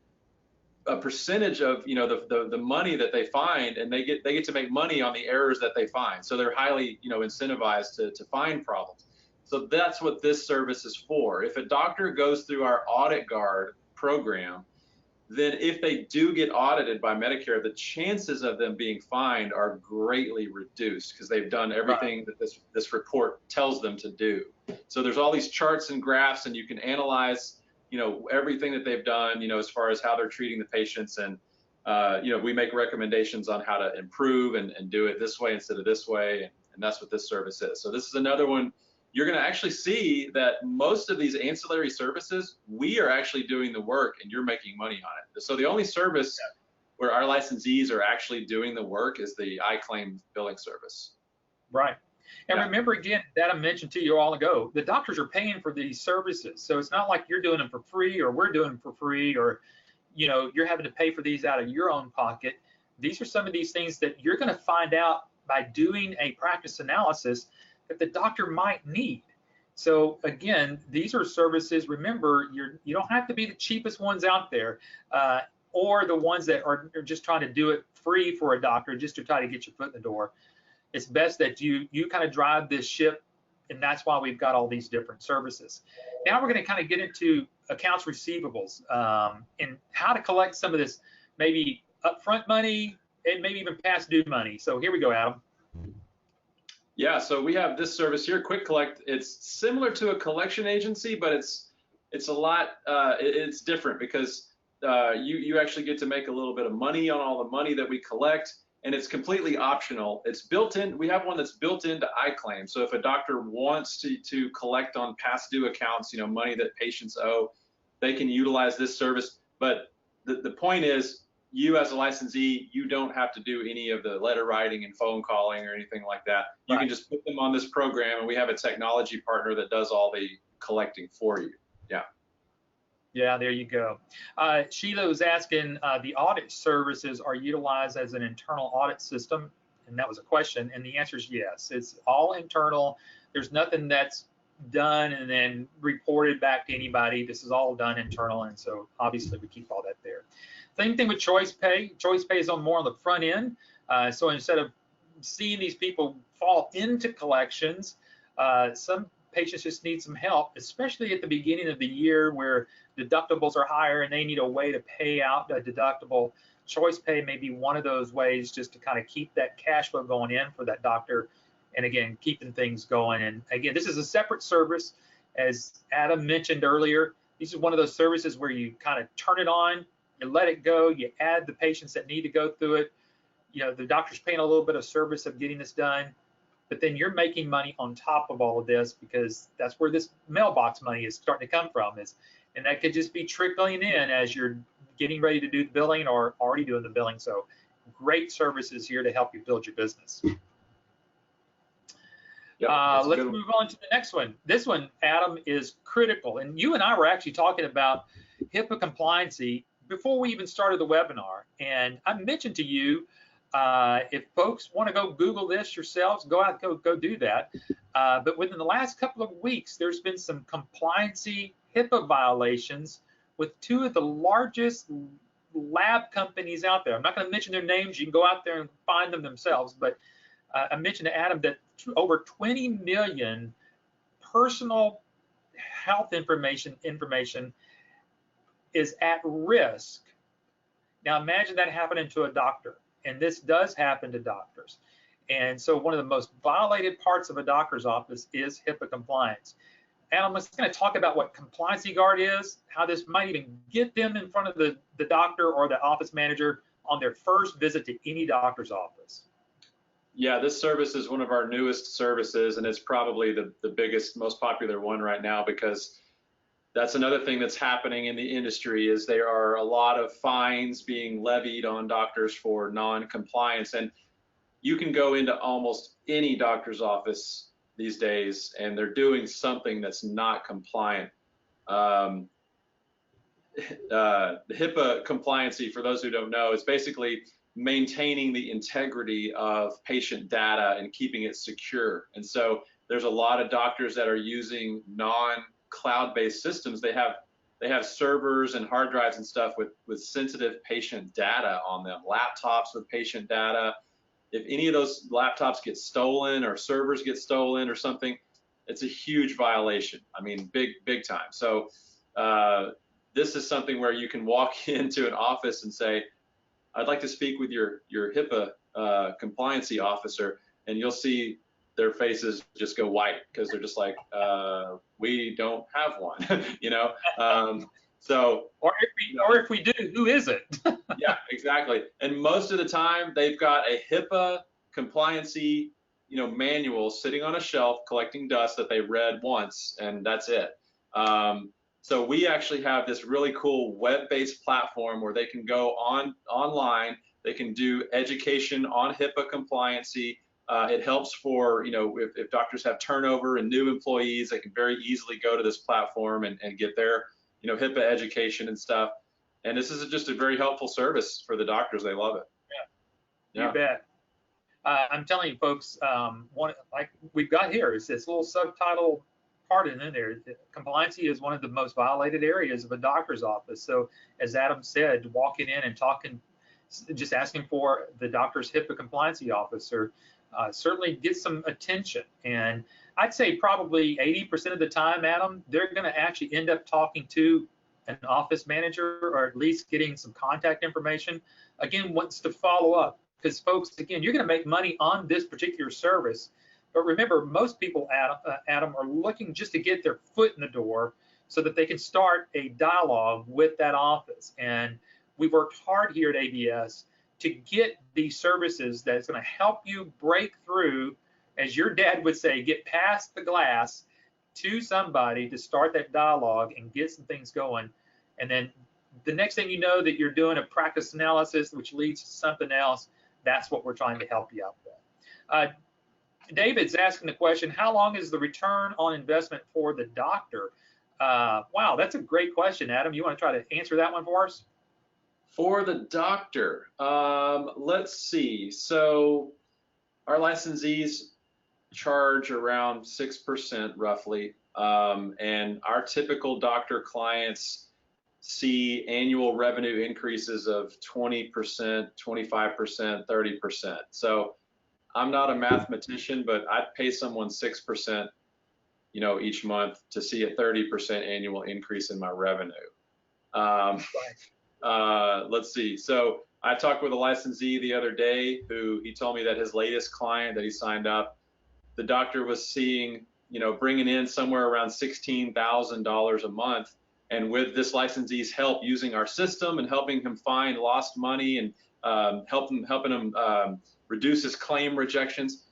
a percentage of the money that they find, and they get to make money on the errors that they find. So they're highly incentivized to find problems. So that's what this service is for. If a doctor goes through our Audit Guard program, then if they do get audited by Medicare, the chances of them being fined are greatly reduced because they've done everything that this report tells them to do. So there's all these charts and graphs, and you can analyze everything that they've done, as far as how they're treating the patients. And, we make recommendations on how to improve and do it this way instead of this way. And that's what this service is. So this is another one. You're going to actually see that most of these ancillary services, we are actually doing the work and you're making money on it. So the only service where our licensees are actually doing the work is the iClaim billing service. Right. And remember, again, that I mentioned to you all ago, the doctors are paying for these services. So it's not like you're doing them for free or we're doing them for free or, you're having to pay for these out of your own pocket. These are some of these things that you're going to find out by doing a practice analysis that the doctor might need. So again, these are services. Remember, you don't have to be the cheapest ones out there or the ones that are just trying to do it free for a doctor just to try to get your foot in the door. It's best that you kind of drive this ship, and that's why we've got all these different services. Now we're going to kind of get into accounts receivables and how to collect some of this maybe upfront money and maybe even past due money. So here we go, Adam. Yeah, so we have this service here, Quick Collect. It's similar to a collection agency, but it's a lot. It's different because you actually get to make a little bit of money on all the money that we collect, and it's completely optional. It's built in. We have one that's built into iClaim. So if a doctor wants to collect on past due accounts, money that patients owe, they can utilize this service. But the point is, you as a licensee, you don't have to do any of the letter writing and phone calling or anything like that. You can just put them on this program, and we have a technology partner that does all the collecting for you. Yeah. Yeah, there you go. Sheila was asking, the audit services are utilized as an internal audit system, and that was a question, and the answer is yes. It's all internal. There's nothing that's done and then reported back to anybody. This is all done internal, and so obviously we keep all that there. Same thing with Choice Pay. Choice Pay is more on the front end. So instead of seeing these people fall into collections, some patients just need some help, especially at the beginning of the year where deductibles are higher and they need a way to pay out a deductible. Choice pay may be one of those ways just to kind of keep that cash flow going in for that doctor. And again, keeping things going. And again, this is a separate service. As Adam mentioned earlier, this is one of those services where you kind of turn it on, you let it go, you add the patients that need to go through it. You know, the doctor's paying a little bit of service of getting this done, but then you're making money on top of all of this because that's where this mailbox money is starting to come from. And that could just be trickling in as you're getting ready to do the billing or already doing the billing. So great services here to help you build your business. Yep, let's move on to the next one. This one, Adam, is critical. And you and I were actually talking about HIPAA compliancy before we even started the webinar. And I mentioned to you, if folks want to go Google this yourselves, go out, go do that. But within the last couple of weeks, there's been some compliancy HIPAA violations with two of the largest lab companies out there. I'm not going to mention their names. You can go out there and find them themselves. But I mentioned to Adam that over 20 million personal health information is at risk. Now imagine that happening to a doctor, and this does happen to doctors. And so one of the most violated parts of a doctor's office is HIPAA compliance. And I'm just going to talk about what Compliancy Guard is, how this might even get them in front of the doctor or the office manager on their first visit to any doctor's office. Yeah, this service is one of our newest services, and it's probably the biggest, most popular one right now, because that's another thing that's happening in the industry is there are a lot of fines being levied on doctors for non-compliance. And you can go into almost any doctor's office these days and they're doing something that's not compliant. The HIPAA compliancy, for those who don't know, is basically maintaining the integrity of patient data and keeping it secure. And so there's a lot of doctors that are using non-cloud-based systems. They have servers and hard drives and stuff with sensitive patient data on them, laptops with patient data. If any of those laptops get stolen or servers get stolen or something, it's a huge violation. I mean, big time. So this is something where you can walk into an office and say, I'd like to speak with your HIPAA compliancy officer, and you'll see their faces just go white because they're just like, we don't have one, you know. Or if we do, who is it? Yeah, exactly. And most of the time, they've got a HIPAA compliancy, manual sitting on a shelf collecting dust that they read once, and that's it. So we actually have this really cool web-based platform where they can go online. They can do education on HIPAA compliancy. It helps for, if doctors have turnover and new employees, they can very easily go to this platform and get their, HIPAA education and stuff. And this is just a very helpful service for the doctors. They love it. Yeah. You bet. I'm telling you, folks, one like we've got here is this little subtitle part in there. Compliancy is one of the most violated areas of a doctor's office. So as Adam said, walking in and talking, just asking for the doctor's HIPAA compliancy officer certainly gets some attention. And I'd say probably 80% of the time, Adam, they're going to actually end up talking to an office manager or at least getting some contact information. Again, wants to follow up because folks, again, you're going to make money on this particular service. But remember, most people, Adam, are looking just to get their foot in the door so that they can start a dialogue with that office. And we've worked hard here at ABS to get these services that's going to help you break through, as your dad would say, get past the glass to somebody to start that dialogue and get some things going. And then the next thing you know that you're doing a practice analysis, which leads to something else. That's what we're trying to help you out with. David's asking the question, how long is the return on investment for the doctor? Wow, that's a great question, Adam. You want to try to answer that one for us? For the doctor, let's see. So our licensees charge around 6% roughly, and our typical doctor clients see annual revenue increases of 20%, 25%, 30%. So I'm not a mathematician, but I'd pay someone 6% each month to see a 30% annual increase in my revenue. Let's see. So I talked with a licensee the other day who he told me that his latest client that he signed up, the doctor was seeing, bringing in somewhere around $16,000 a month. And with this licensee's help using our system and helping him find lost money and helping him reduce his claim rejections,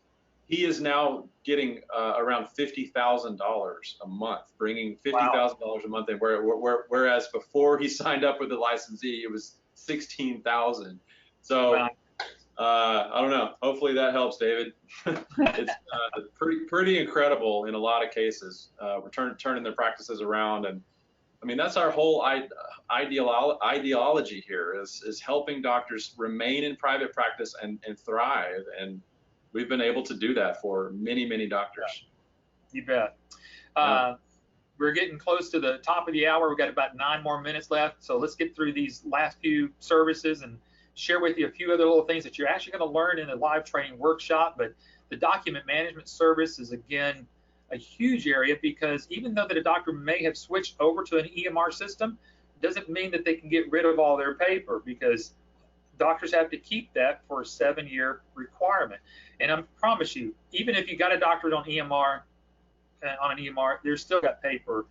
he is now getting around $50,000 a month, bringing $50,000 a month in, whereas before he signed up with the licensee, it was $16,000. So I don't know. Hopefully that helps, David. It's pretty incredible in a lot of cases. We're turning their practices around, and I mean that's our whole ideology here is helping doctors remain in private practice and thrive, and we've been able to do that for many doctors. You bet. We're getting close to the top of the hour. We've got about 9 more minutes left, so let's get through these last few services and share with you a few other little things that you're actually going to learn in a live training workshop. But the document management service is, again, a huge area, because even though that a doctor may have switched over to an EMR system, doesn't mean that they can get rid of all their paper, because doctors have to keep that for a 7-year requirement. And I promise you, even if you got a doctorate on EMR, they're still got paper,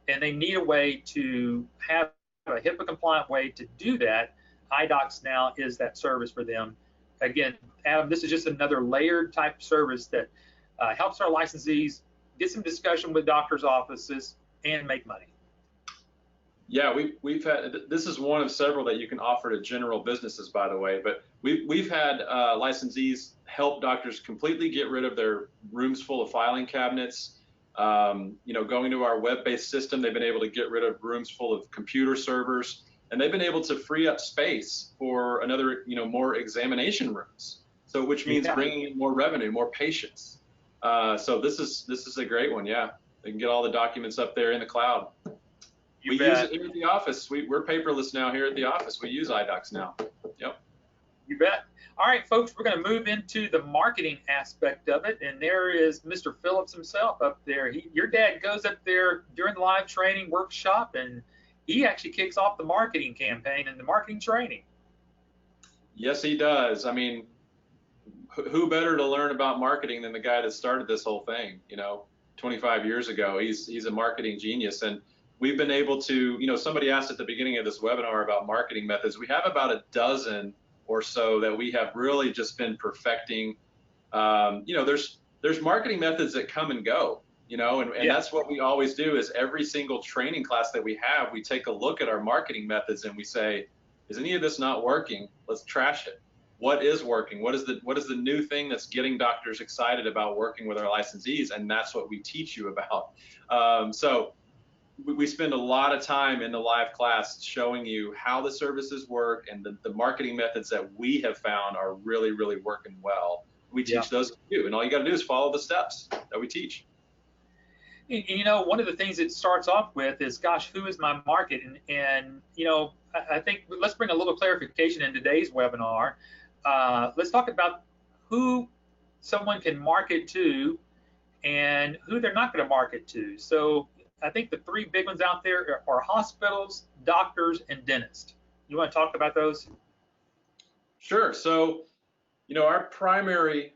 and they need a way to have a HIPAA compliant way to do that. iDocs now is that service for them. Again, Adam, this is just another layered type service that helps our licensees get some discussion with doctors' offices and make money. Yeah, we've had, this is one of several that you can offer to general businesses, by the way, but we've had licensees help doctors completely get rid of their rooms full of filing cabinets. Going to our web-based system, they've been able to get rid of rooms full of computer servers, and they've been able to free up space for another, more examination rooms. So, which means bringing in more revenue, more patients. So this is a great one. Yeah, they can get all the documents up there in the cloud. We use it here at the office. We're paperless now here at the office. We use iDocs now. Yep. You bet. All right, folks, we're going to move into the marketing aspect of it, and there is Mr. Phillips himself up there. Your dad goes up there during the live training workshop, and he actually kicks off the marketing campaign and the marketing training. Yes, he does. I mean, who better to learn about marketing than the guy that started this whole thing, 25 years ago. He's a marketing genius, and we've been able to, somebody asked at the beginning of this webinar about marketing methods. We have about a dozen or so that we have really just been perfecting. There's marketing methods that come and go, and that's what we always do is every single training class that we have, we take a look at our marketing methods and we say, is any of this not working? Let's trash it. What is working? What is the new thing that's getting doctors excited about working with our licensees? And that's what we teach you about. So we spend a lot of time in the live class showing you how the services work and the marketing methods that we have found are really, really working well. We teach those to you, and all you got to do is follow the steps that we teach. One of the things it starts off with is, gosh, who is my market? And I think let's bring a little clarification in today's webinar. Let's talk about who someone can market to and who they're not going to market to. So I think the 3 big ones out there are hospitals, doctors, and dentists. You want to talk about those? Sure. So, our primary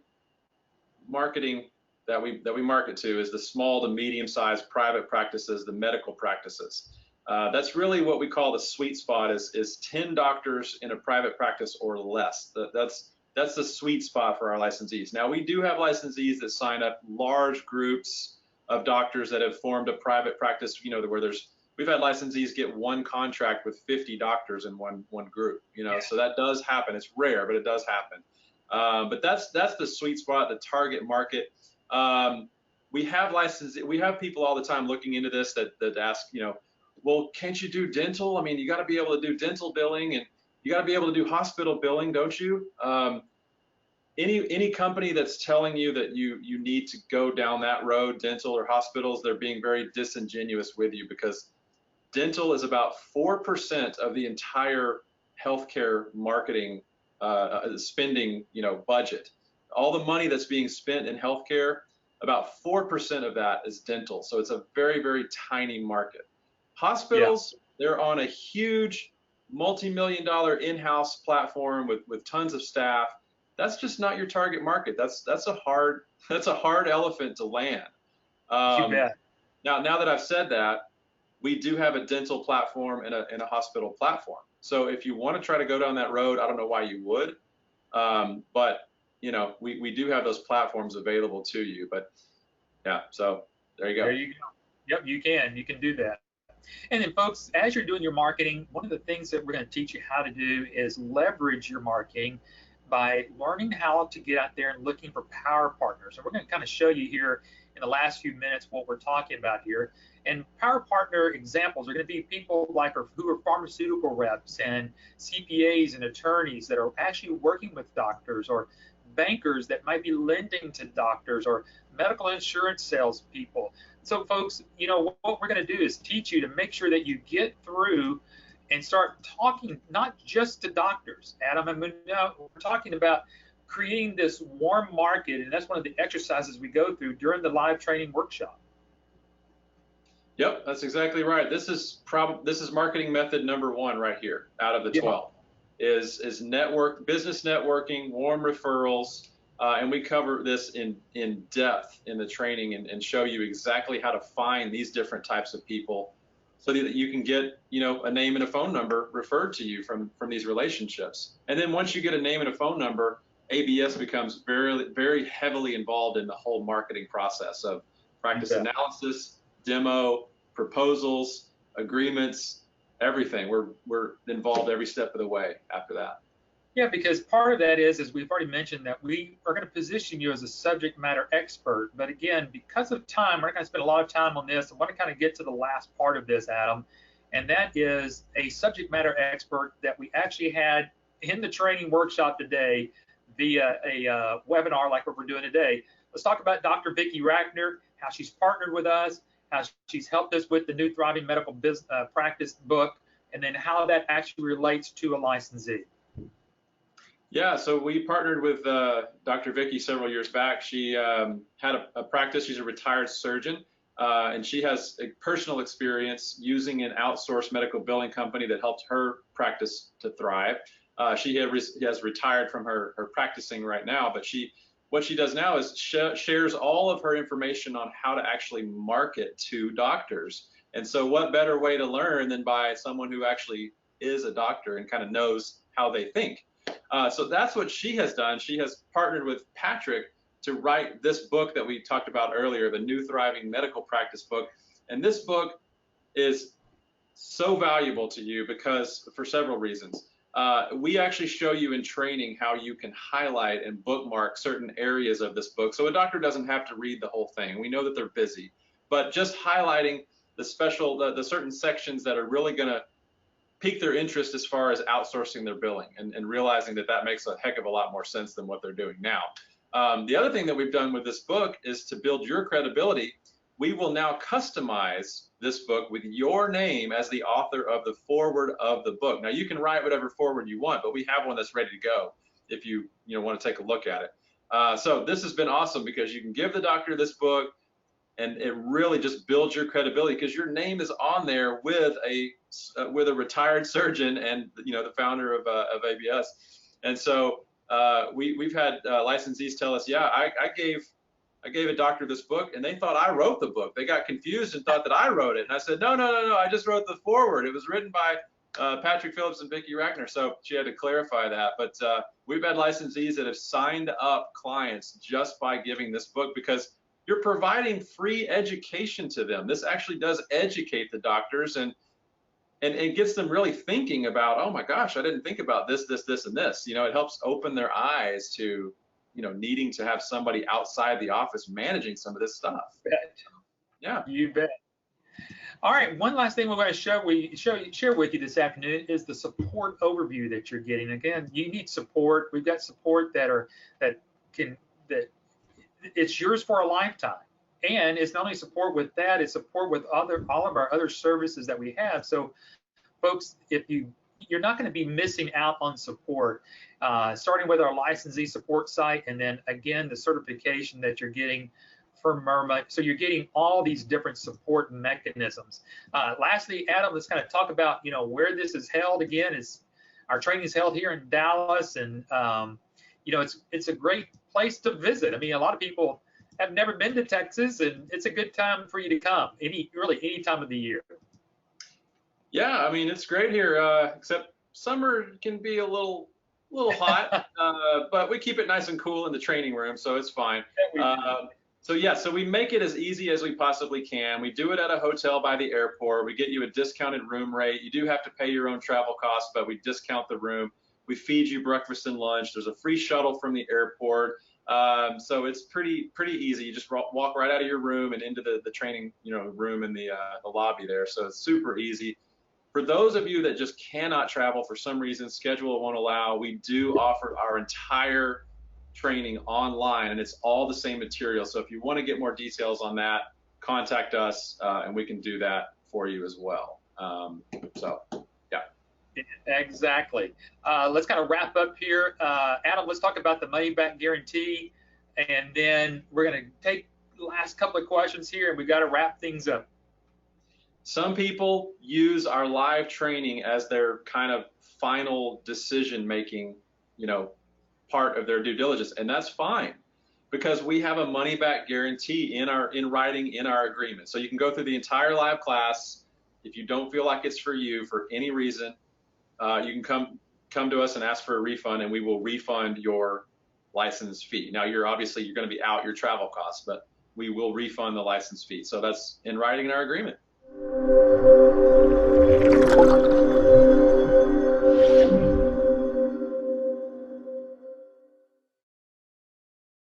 marketing that we market to is the small to medium-sized private practices, the medical practices. That's really what we call the sweet spot is 10 doctors in a private practice or less. That's the sweet spot for our licensees. Now, we do have licensees that sign up large groups of doctors that have formed a private practice, where we've had licensees get one contract with 50 doctors in one group, so that does happen. It's rare, but it does happen. But that's the sweet spot, the target market. We have people all the time looking into this that ask, well, can't you do dental? I mean, you got to be able to do dental billing, and you got to be able to do hospital billing, don't you? Any company that's telling you that you need to go down that road, dental or hospitals, they're being very disingenuous with you, because dental is about 4% of the entire healthcare marketing spending, budget. All the money that's being spent in healthcare, about 4% of that is dental. So it's a very, very tiny market. Yeah. Hospitals, they're on a huge multi-million-dollar in-house platform with tons of staff. That's just not your target market. That's a hard elephant to land. You Um, bet. now that I've said that, we do have a dental platform and a hospital platform. So if you want to try to go down that road, I don't know why you would, but you know, we do have those platforms available to you. But yeah, so there you There go. you go. Yep, you can do that. And then, folks, as you're doing your marketing, one of the things that we're going to teach you how to do is leverage your marketing by learning how to get out there and looking for power partners. And we're going to kind of show you here in the last few minutes what we're talking about here. And power partner examples are going to be people like who are pharmaceutical reps and CPAs and attorneys that are actually working with doctors, or bankers that might be lending to doctors, or medical insurance salespeople. So, folks, you know, what we're going to do is teach you to make sure that you get through and start talking not just to doctors, Adam. I mean, now we're talking about creating this warm market, and that's one of the exercises we go through during the live training workshop. Yep, that's exactly right. This is marketing method number 1 right here out of the 12 is business networking, warm referrals, and we cover this in depth in the training and show you exactly how to find these different types of people so that you can get, you know, a name and a phone number referred to you from these relationships. And then once you get a name and a phone number, ABS becomes very, very heavily involved in the whole marketing process of practice analysis, demo, proposals, agreements, everything. We're involved every step of the way after that. Yeah, because part of that is, as we've already mentioned, that we are going to position you as a subject matter expert. But again, because of time, we're not going to spend a lot of time on this. I want to kind of get to the last part of this, Adam, and that is a subject matter expert that we actually had in the training workshop today via a webinar like what we're doing today. Let's talk about Dr. Vicki Rackner, how she's partnered with us, how she's helped us with the New Thriving Medical Practice book, and then how that actually relates to a licensee. Yeah, so we partnered with Dr. Vicki several years back. She had a practice. She's a retired surgeon, and she has a personal experience using an outsourced medical billing company that helped her practice to thrive. She has retired from her practicing right now, but what she does now is shares all of her information on how to actually market to doctors. And so what better way to learn than by someone who actually is a doctor and kind of knows how they think. So that's what she has done. She has partnered with Patrick to write this book that we talked about earlier, the New Thriving Medical Practice book. And this book is so valuable to you because for several reasons. We actually show you in training how you can highlight and bookmark certain areas of this book. So a doctor doesn't have to read the whole thing. We know that they're busy, but just highlighting the certain sections that are really going to pique their interest as far as outsourcing their billing and realizing that makes a heck of a lot more sense than what they're doing now. The other thing that we've done with this book is to build your credibility. We will now customize this book with your name as the author of the foreword of the book. Now you can write whatever foreword you want, but we have one that's ready to go if you want to take a look at it. So this has been awesome because you can give the doctor this book and it really just builds your credibility because your name is on there with a retired surgeon and the founder of ABS. And so we've had licensees tell us, yeah, I gave a doctor this book and they thought I wrote the book. They got confused and thought that I wrote it. And I said, no, I just wrote the foreword. It was written by Patrick Phillips and Vicki Rackner. So she had to clarify that. But we've had licensees that have signed up clients just by giving this book because you're providing free education to them. This actually does educate the doctors and gets them really thinking about, oh my gosh, I didn't think about this, and this. It helps open their eyes to, needing to have somebody outside the office managing some of this stuff. Yeah. You bet. All right, one last thing we're going to share with you this afternoon is the support overview that you're getting. Again, you need support. We've got support that it's yours for a lifetime. And it's not only support with that, it's support with all of our other services that we have. So folks, if you're not going to be missing out on support, starting with our licensee support site, and then again, the certification that you're getting for Myrma. So you're getting all these different support mechanisms. Lastly, Adam, let's kind of talk about, where this is held. Again, is our training is held here in Dallas, and it's a great place to visit. I mean, a lot of people have never been to Texas, and it's a good time for you to come really any time of the year. Yeah, I mean, it's great here, except summer can be a little hot, but we keep it nice and cool in the training room, so it's fine. So we make it as easy as we possibly can. We do it at a hotel by the airport. We get you a discounted room rate. You do have to pay your own travel costs, but we discount the room. We feed you breakfast and lunch. There's a free shuttle from the airport. So it's pretty easy. You just walk right out of your room and into the training, room in the lobby there. So it's super easy. For those of you that just cannot travel for some reason, schedule won't allow, we do offer our entire training online, and it's all the same material. So if you want to get more details on that, contact us, and we can do that for you as well. Yeah. Exactly. Let's kind of wrap up here. Adam, let's talk about the money back guarantee, and then we're going to take the last couple of questions here, and we've got to wrap things up. Some people use our live training as their kind of final decision-making, part of their due diligence, and that's fine, because we have a money-back guarantee in writing in our agreement. So you can go through the entire live class. If you don't feel like it's for you for any reason, you can come to us and ask for a refund, and we will refund your license fee. Now, you're going to be out your travel costs, but we will refund the license fee. So that's in writing in our agreement.